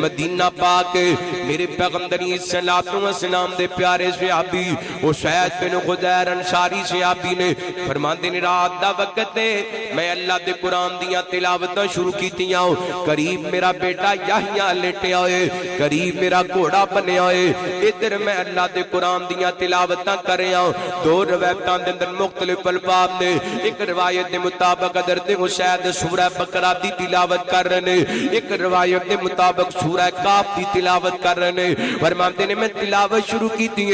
مدینہ پاک میرے پیغمبر علیہ الصلوۃ والسلام دے پیارے صحابی اسید بن خضیر انصاری صحابی نے فرماندے نے رات دا وقت میں اللہ دے قرآن دیاں تلاوتاں شروع کیتیاں قریب میرا بیٹا یحییٰ لیٹیا ہوئے قریب میرا گھوڑا بنیا ہوئے ادھر میں اللہ دے قرآن دیاں تلاوتاں کر رہا ہوں دو روایتاں دے اندر مختلف الفاظ نے ایک روایت دے مطابق حضرت حسین سورہ بقرہ دی تلاوت کر رہے ہیں ایک روایت دے مطابق سورہ کاف دی تلاوت کر رہے ہیں فرماتے نے میں تلاوت شروع کی تھی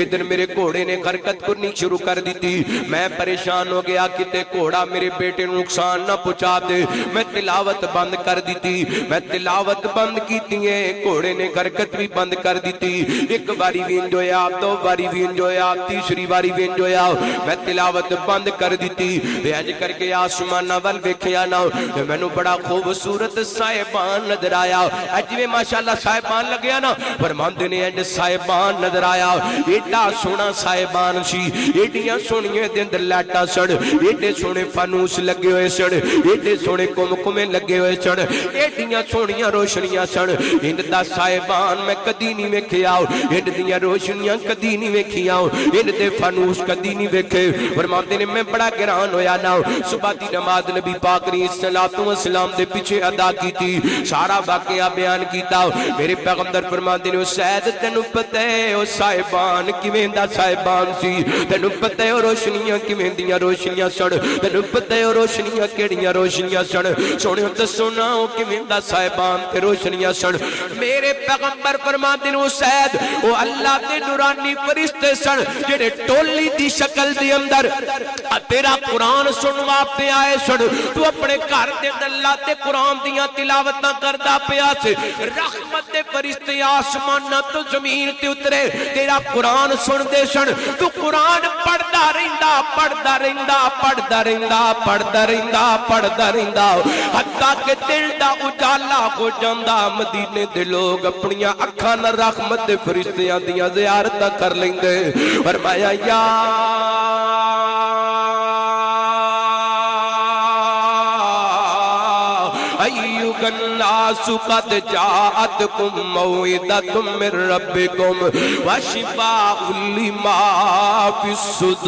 ادھر میرے گھوڑے نے حرکت کرنی شروع کر دی تھی میں پریشان ہو گیا کہ تے گھوڑا میرے بیٹے نو نقصان نہ پہنچا دے میں تلاوت بند کر دی تھی میں تلاوت بند کی تھی گھوڑے نے حرکت بھی بند کر دی تھی ایک باری وین جویا دو باری وین جویا تیسری باری وین جویا میں تلاوت بند کر دی تھی بیاج کر کے آسمان ول ویکھیا نا مینوں بڑا خوبصورت صاحبان نظر آیا اج میں ماشاءاللہ صاحبان لگیا نا فرماندے نے اج صاحبان نظر آیا ایڈا سونا صاحبان سی ایڈیاں سونیاں دے اندر لائٹاں سڑ ایڈے سونے فانوس لگے ہوئے سڑ ایڈے سونے کمکمے لگے ہوئے سڑ ایڈیاں سونیاں روشنیاں سڑ ان دا صاحبان میں کدی نہیں ویکھیا ان دیاں روشنیاں کدی نہیں ویکھیاں ان دے فانوس کدی نہیں ویکھے فرماندے نے میں بڑا حیران ہویا نا صبح دی نماز نبی پاک علیہ الصلوۃ والسلام دے پیچھے ادا کیتی سارا واقعہ بیان کیتا میرے پیغمبر فرماندے نے سید تینوں پتہ ہے او صاحبان کیویں دا صاحبان سی تینوں پتہ ہے روشنیاں کیویں دیاں روشنیاں سڑ تینوں پتہ ہے روشنیاں کیڑیاں روشنیاں سڑ سونے دسو نا او کیویں دا صاحبان تے روشنیاں سڑ میرے پیغمبر فرماندے نے سید او اللہ دے نورانی فرشتے سن جڑے ٹولی دی شکل دے اندر تیرا قرآن سنوا پہ آئے سن تو اپنے گھر دے اللہ دے قرآن دیاں تلاوتاں کردا پیا سے رحمت دے فرشتے آسمان تو زمین تے اترے تیرا قرآن سن دے سن تو قرآن پڑھدا رہندا پڑھدا رہندا پڑھدا رہندا پڑھدا رہندا پڑھدا رہندا حتیٰ کہ دل دا اجالا ہو جاندا مدینے دے لوگ اپنیاں اکھاں نال رحمت دے فرشتیاں دیاں زیارتاں کر لیندے فرمایا یا ایھا الناس قد جاءتکم موعظۃ من ربکم وشفاء لما فی الصدور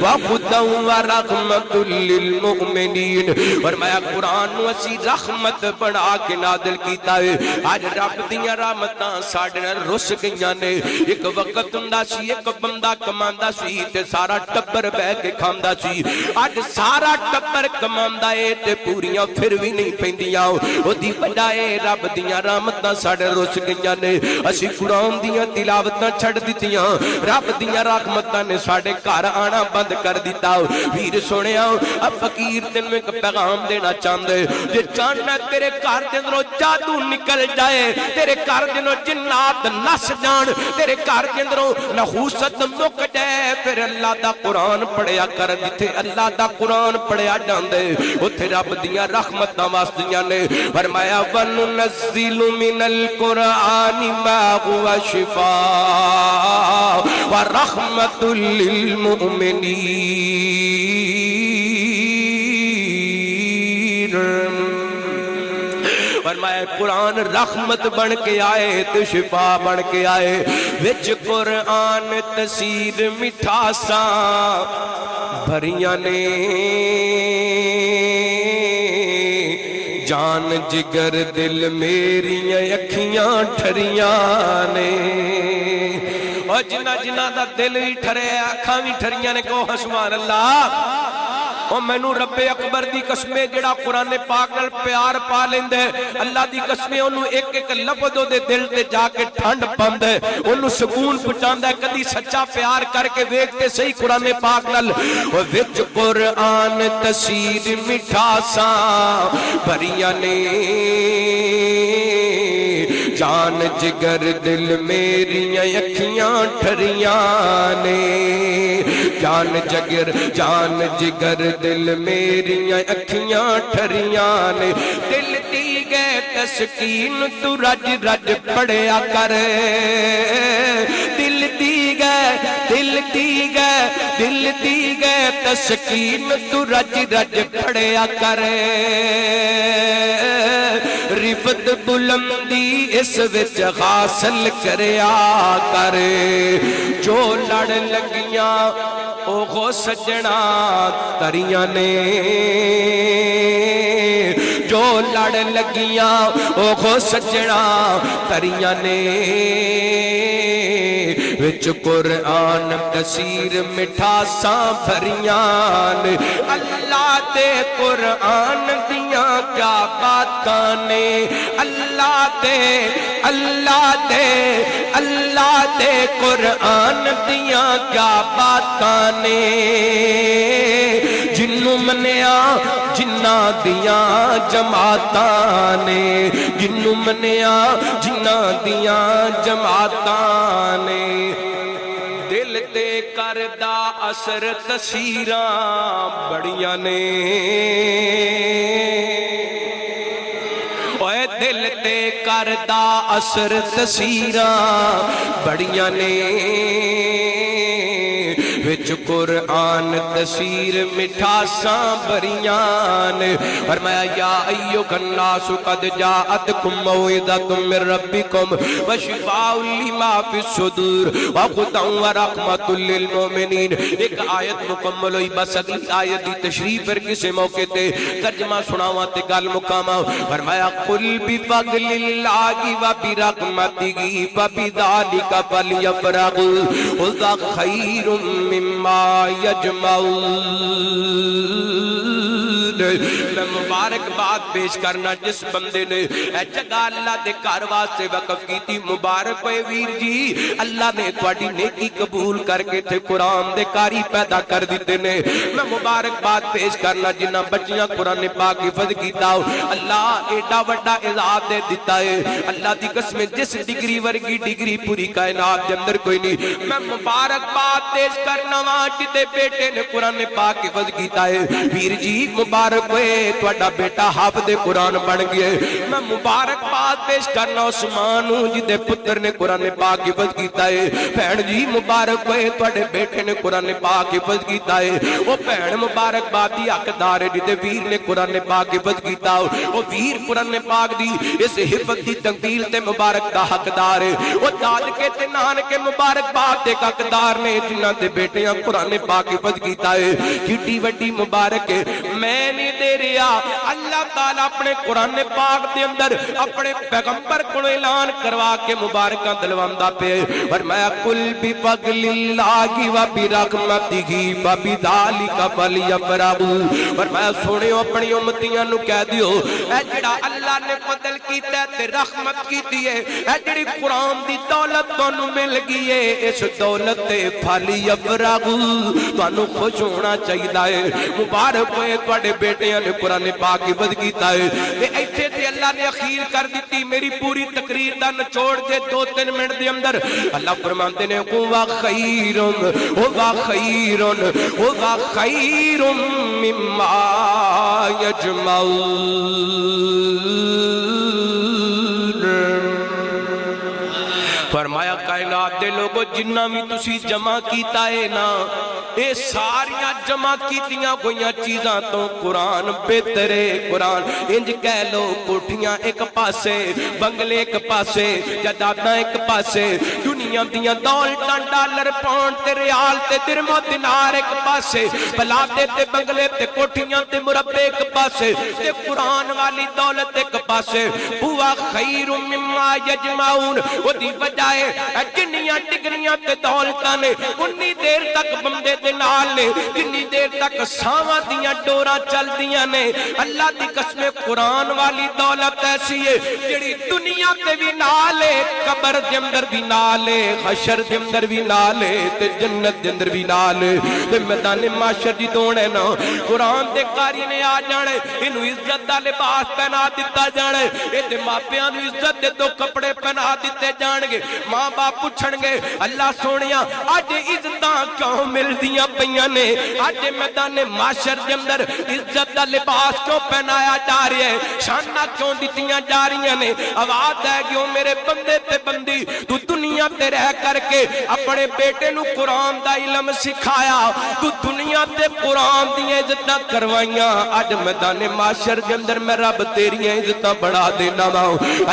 وہدی ورحمۃ للمؤمنین فرمایا قرآن نو اسی رحمت بنا کے نازل کیتا ہے اج رب دیاں رحمتاں ساڈے نال رس گئیاں نے ایک وقت ہوندا سی ایک بندہ کماندا سی تے سارا ٹبر بیٹھ کے کھاندا سی اج سارا ٹبر کماندا اے تے پوریاں پھر بھی نہیں پیندیاں اودی وجہ اے رب دیاں رحمتاں ساڈے رس گئیاں نے اسی قرآن دیاں تلاوتاں چھڈ دتیاں رب دیاں رحمتاں نے ساڈے گھر آنا بند کر دتا کیتا ویر سنیا فقیر تینوں ایک پیغام دینا چاہندے جے چاہنا تیرے گھر دے اندروں جادو نکل جائے تیرے گھر دے اندروں جنات نس جان تیرے گھر دے اندروں نحوست مک جائے پھر اللہ دا قرآن پڑھیا کر جتھے اللہ دا قرآن پڑھیا جاندے اتھے رب دیاں رحمتاں واسطیاں نے فرمایا وَنُنَزِّلُ مِنَ الْقُرْآنِ مَا هُوَ شِفَاءٌ وَرَحْمَةٌ لِّلْمُؤْمِنِينَ فرمایا قرآن رحمت بن کے آئے تو شفا بن کے آئے وچ قرآن تسیر مٹھاساں بھریاں نے جان جگر دل میریاں اکھیاں ٹھریاں نے اور جنہ دا دل بھی ٹھرے اکھاں بھی ٹھریاں نے کہو سبحان اللہ اور میں نو رب اکبر دی قسمیں جڑا قرآن پاک نال پیار پا لیندے اللہ دی قسمیں انہوں ایک ایک لفظ دے دل تے جا کے ٹھنڈ پاندے انہوں سکون پہنچاندا ہے کدی سچا پیار کر کے ویکھتے صحیح قرآن پاک نال اور وچ قرآن تسیر مٹھاساں بھریاں نے جان جگر دل میریاں اکھیاں ٹھریاں نے جان جگر دل میریاں اکھیاں ٹھریاں نے دل دی گئے تسکین تو رج رج پڑھیا کر دل دی گئے تسکین تو رج رج پڑھیا کر رفت بلندی اس وچ حاصل کریا کر جو لڑ لگیاں او خو سجنا تریاں نے جو لڑ لگیاں او خو سجنا تریاں نے وچ قرآن کثیر مٹھاساں بھریاں نے اللہ دے قرآن دیاں کیا باتاں نے اللہ دے قرآن دیاں کیا باتاں نے جنوں منیا جنہ دیاں جماعتاں نے جنوں منیا جنہ دیاں جماعتاں نے دل تے کردہ اثر تسیراں بڑیاں نے اوے دل تے کردہ اثر تسیراں بڑیاں نے وچ قرآن تسیر مٹھاساں بھریاں نے فرمایا یا ایھا الناس قد جاءتکم موعظۃ من ربکم وشفاء لما فی الصدور وہدی ورحمۃ للمؤمنین ایک آیت مکمل ہوئی بس اگلی آیت دی تشریح پر کسی موقع تے ترجمہ سناواں تے گل مکاواں فرمایا قل بفضل اللہ وبرحمتہ فبذلک فلیفرحوا ذا خیر مما یجمعون میں مبارک بات پیش کرنا جس بندے نے اے جگہ اللہ دے گھر واسطے وقف کی تھی مبارک ہوئے ویر جی اللہ نے تواڈی نیکی قبول کر کے تھے قرآن دے کاری پیدا کر دیتے نے میں مبارک بات پیش کرنا جنہ بچیاں قرآن پاک حفظ کیتا ہو اللہ ایڈا وڈا اعزاز دے دیتا ہے اللہ دی قسم جس ڈگری ورگی ڈگری پوری کائنات دے اندر کوئی نہیں میں مبارک بات پیش کرنا جتے بیٹے نے قرآن پاک حفظ کیتا ہے ویر جی مبارک ہوئے تواڈا بیٹا حافظ قرآن بن گئے میں مبارک بات پیش کرنا عثمان ہوں جتے پتر نے قرآن پاک حفظ کیتا ہے بہن جی مبارک ہوئے تواڈے بیٹے نے قرآن پاک حفظ کیتا ہے وہ بہن مبارک بات دی حقدار ہے جتے ویر نے قرآن پاک حفظ کیتا ہو وہ ویر قرآن پاک دی اس حفظ دی تنقیل تے مبارک دا حقدار ہے وہ دادکے تے نانکے مبارک بات دے حقدار نے جنہ دے بیٹیاں قرآن پاک حفظ کیتا ہے کیٹی وڈی مبارک ہے میں نہیں دے رہا اللہ تعالیٰ اپنے قرآن پاک دے اندر اپنے پیغمبر کو اعلان کروا کے مبارکہ دلواندا پہ فرمایا کل بفضل اللہ و برحمتہ فبذالک فلیفرحوا فرمایا سنو اپنی امتیاں نو کہہ دیو اے جڑا اللہ نے فضل کیتا ہے تے رحمت کیتی ہے اے جڑی قرآن دی دولت تانوں مل گئی ہے اس دولت تے فلیفرحوا تانوں خوش ہونا چاہیے مبارک ہوئے تواڈے بیٹیاں نے قرآن پاک حفظ کیتا ہے تے ایتھے تے اللہ نے اخیر کر دیتی میری پوری تقریر دا نچوڑ دے 2-3 منٹ دے اندر اللہ فرماندے نے ہوا خیر مما یجمعون فرمایا کائنات دے لوگو جنہ بھی تسی جمع کیتا ہے نا اے ساریاں جمع کیتیاں گویاں چیزاں تو قرآن بہتر ہے قرآن انج کہہ لو کوٹھیاں ایک پاسے بنگلے ایک پاسے جائیداداں ایک پاسے دنیا دیاں دولتاں ڈالر پاؤنڈ تے ریال تے درہم و دینار ایک پاسے پلاٹے تے بنگلے تے کوٹھیاں تے مربے ایک پاسے تے قرآن والی دولت ایک پاسے ہوا خیر مما یجمعون وہ دی وجہ ہے جنیاں ڈگریاں تے دولتاں نے انی دیر تک بندے دے نال نے جنی دیر تک ساواں دیاں ڈوراں چل دیاں نے اللہ دی قسم قرآن والی دولت ایسی ہے جڑی دنیا تے بھی نال ہے قبر دے اندر بھی نال ہے حشر دے اندر بھی نال ہے تے جنت دے اندر بھی نال ہے تے میدان محشر دی دوڑ ہے نا قرآن دے قاری نے آ جانے انہوں عزت دا لباس پہنا دیتا جانے اے تے ماپیاں نوں عزت دے دو کپڑے پہنا دیتے جان گے ماں باپ پوچھن گے اللہ سونیا اج عزتاں کیوں ملدیاں پیاں نے اج میدان محشر دے اندر عزت دا لباس کیوں پہنایا جا رہا ہے شاناں کیوں دتیاں جا رہی نے آواز ہے کہ میرے بندے تے بندی تو دنیا تے رہ کر کے اپنے بیٹے نو قرآن دا علم سکھایا تو دنیا تے قرآن دی عزتاں کروائیاں اج میدان محشر دے اندر میں رب تیری عزتاں بڑھا دینا وا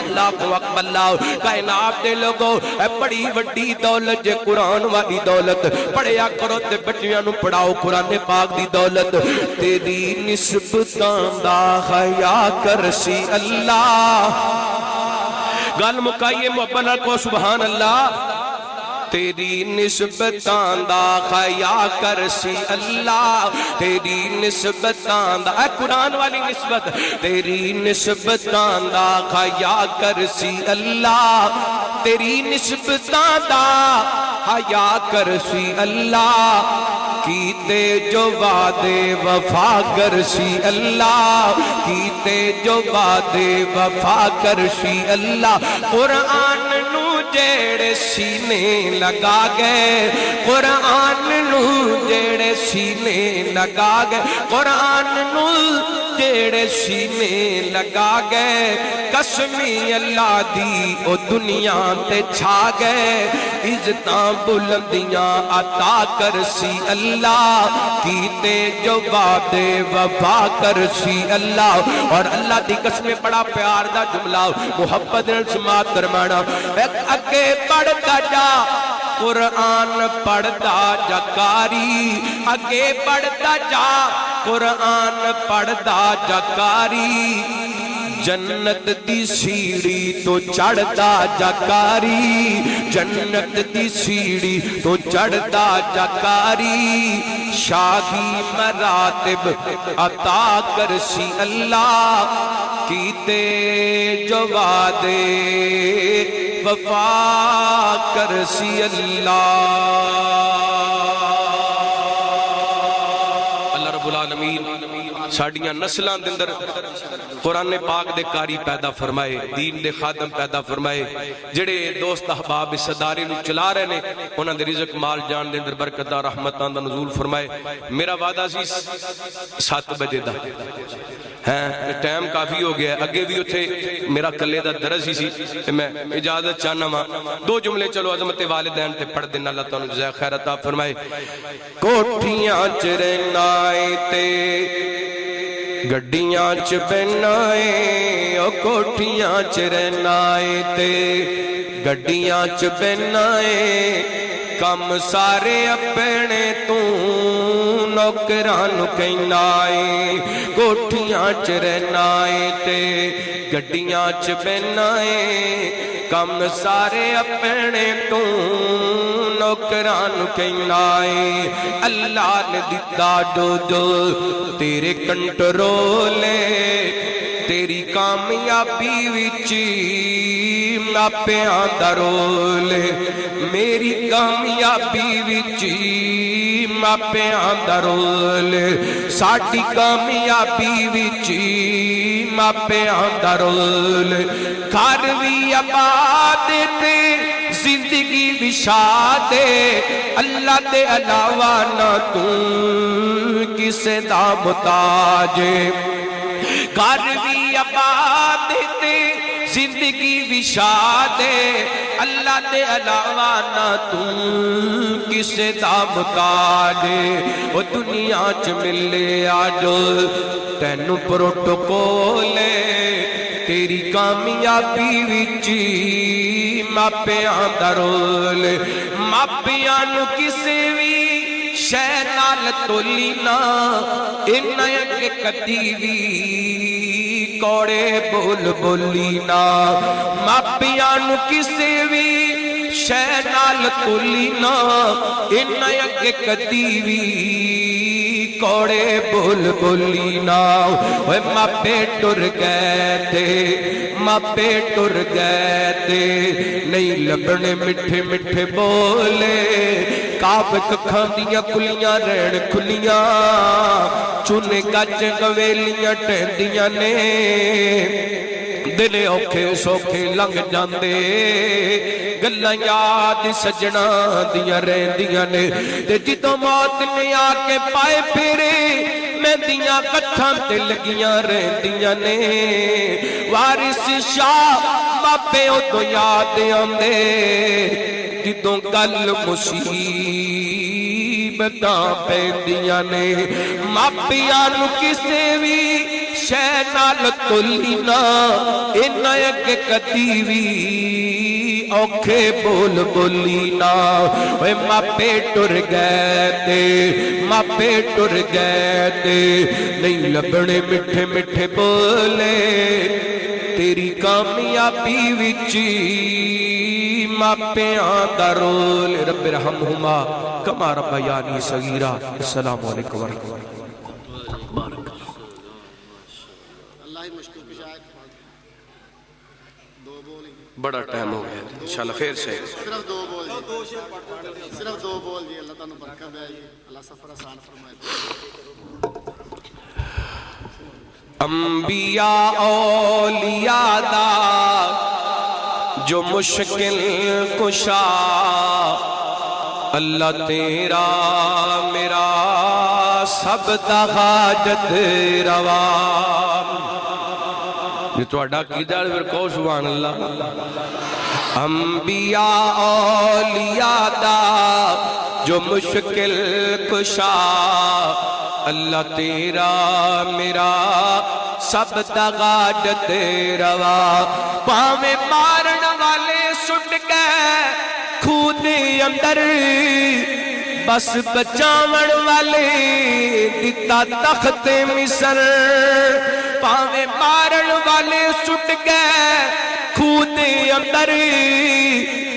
اللہ کو اکبر اللہ کائنات دے لوگو اے بڑی وڈی دولت جے قرآن والی دولت پڑھیا کرو تے بچیاں نو پڑھاؤ قرآن پاک دی دولت تیری نسبتاں دا حیا کرسی اللہ گل مکائیے محبت کو سبحان اللہ تیری نسبتاں دا حیا کرسی اللہ تیری نسبتاں دا اے قرآن والی نسبت تیری نسبتاں دا حیا کرسی اللہ تیری نسبتاں دا حیا کرسی اللہ کیتے جو وعدے وفا کرسی اللہ کیتے جو وعدے وفا کرسی اللہ قرآن نو جیڑے سینے لگا گئے قرآن نو جیڑے سینے لگا گئے قرآن نو جیڑے سینے لگا گئے قسمی اللہ دی او دنیا تے چھا گئے عزتاں بلندیاں عطا کرسی اللہ کیتے جو وعدے وفا کرسی اللہ اور اللہ دی قسم بڑا پیار دا جملہ محبت سماعت فرمانا اگے پڑھتا جا قرآن پڑھتا جا کاری اگے پڑھتا جا قرآن پڑھتا جا کاری جنت دی سیڑھی تو چڑھتا جا کاری جنت دی سیڑھی تو چڑھتا جا کاری شاہی مراتب عطا کرسی اللہ کیتے جو وعدے وفا کرسی اللہ رب العالمین ساڑیاں نسلاں دے اندر قرآن پاک دے کاری پیدا فرمائے دین دے خادم پیدا فرمائے جڑے دوست احباب اس ادارے نو چلا رہے نے انہاں دے رزق مال جان دے اندر برکت دا رحمتاں دا نزول فرمائے میرا وعدہ سی 7 بجے دا ٹائم کافی ہو گیا اگے بھی اتھے میرا کلے دا درس ہی سی میں اجازت چاہنا ماں 2 جملے چلو عظمت والدین تے پڑھ دینا اللہ تعالیٰ جزائے خیر عطا فرمائے کوٹھیاں چرنائے تے گڈیاں چ بنائے او کوٹھیاں چ رہنائے تے گڈیاں چ بنائے کم سارے اپنے تو نوکراں نوں کہنا اے کوٹھیاں چ رہنا اے تے گڈیاں چ بہنا اے کم سارے اپنے تو نوکراں نوں کہنا اے اللہ نے دتا دو تیرے کنٹرول تیری کامیابی وچ ماپیاں دا رول میری کامیابی وچ ماپیاں دا رول ساڈی کامیابی وچ ماپیاں دا رول گھر وی آباد تے زندگی بھی شاد اللہ دے علاوہ نہ تو کسے دا محتاج گھر بھی آباد تے زندگی بھی شاد اللہ دے علاوہ نہ تو کسے دا محتاج وہ دنیا چ ملے آج تینوں پروٹوکول تیری کامیابی وچ ماپیاں دا رول ماپیاں نوں کسے وی شے نال تولی نہ انہاں اگے کدی وی کوڑے بول بولی نہ ماپیاں نوں کسے وی شے نال تولی نہ انہاں اگے کدی وی کوڑے بول بولی نہ اوے ماپے ٹر گئے تے ماپے ٹر گئے تے نہیں لبنے میٹھے میٹھے بولے کعب ککھاں دیاں کھلیاں رہن کھلیاں چونے گج گویلیاں ٹہندیاں نے دل اوکھے سوکھے لنگ جاندے گلاں یاد سجنا دیاں رہندیاں نے تے جدوں موت نے آ کے پائے پھرے مہندیاں کٹھاں تے لگیاں رہندیاں نے وارث شاہ ماپے ادوں یاد آندے جدوں گل مصیبتاں پیندیاں نے ماپیاں نوں کسے وی شے نال تولی نہ انہاں اگے کدی وی اوکھے بول بولی نہ اوے ماپے ٹر گئے تے ماپے ٹر گئے تے نہیں لبنے میٹھے میٹھے بولے تیری کامیابی وچ ماپیاں دا رول رب ارحمہما کما ربیانی صغیرا السلام علیکم ورحمۃ اللہ بڑا ٹائم ہو گیا انشاءاللہ پھر سے صرف دو بول جی اللہ تعالیٰ برکت دے جی اللہ سفر آسان فرمائے انبیاء اولیاء دا جو مشکل کشا اللہ تیرا میرا سب دا حاجت روا یہ تو اڈا کی دار ورکو سبحان اللہ انبیاء اولیاء دا جو مشکل کشا اللہ تیرا میرا سب دا حاجت روا پاویں مارن والے سٹ گئے خود اندر بس بچاون والے دتا تخت مصر پاویں مارن والے سٹ گئے خود اندر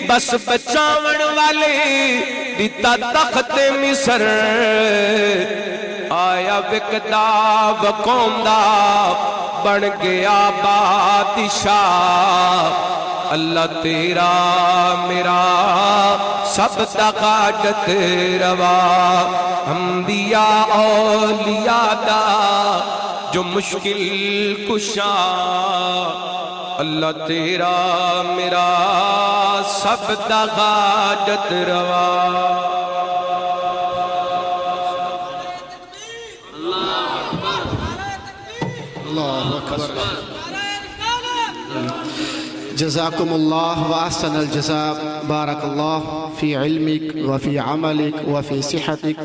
بس بچاون والے دتا تخت مصر آیا وکدا وقوم دا بن گیا بادشاہ اللہ تیرا میرا سب دا حاجت روا انبیاء اولیاء دا جو مشکل کشا اللہ تیرا میرا سب دا حاجت روا اللہ اکبر جزاکم اللہ واحسن الجزاء بارک اللہ فی علمک وفی عملک وفی صحتک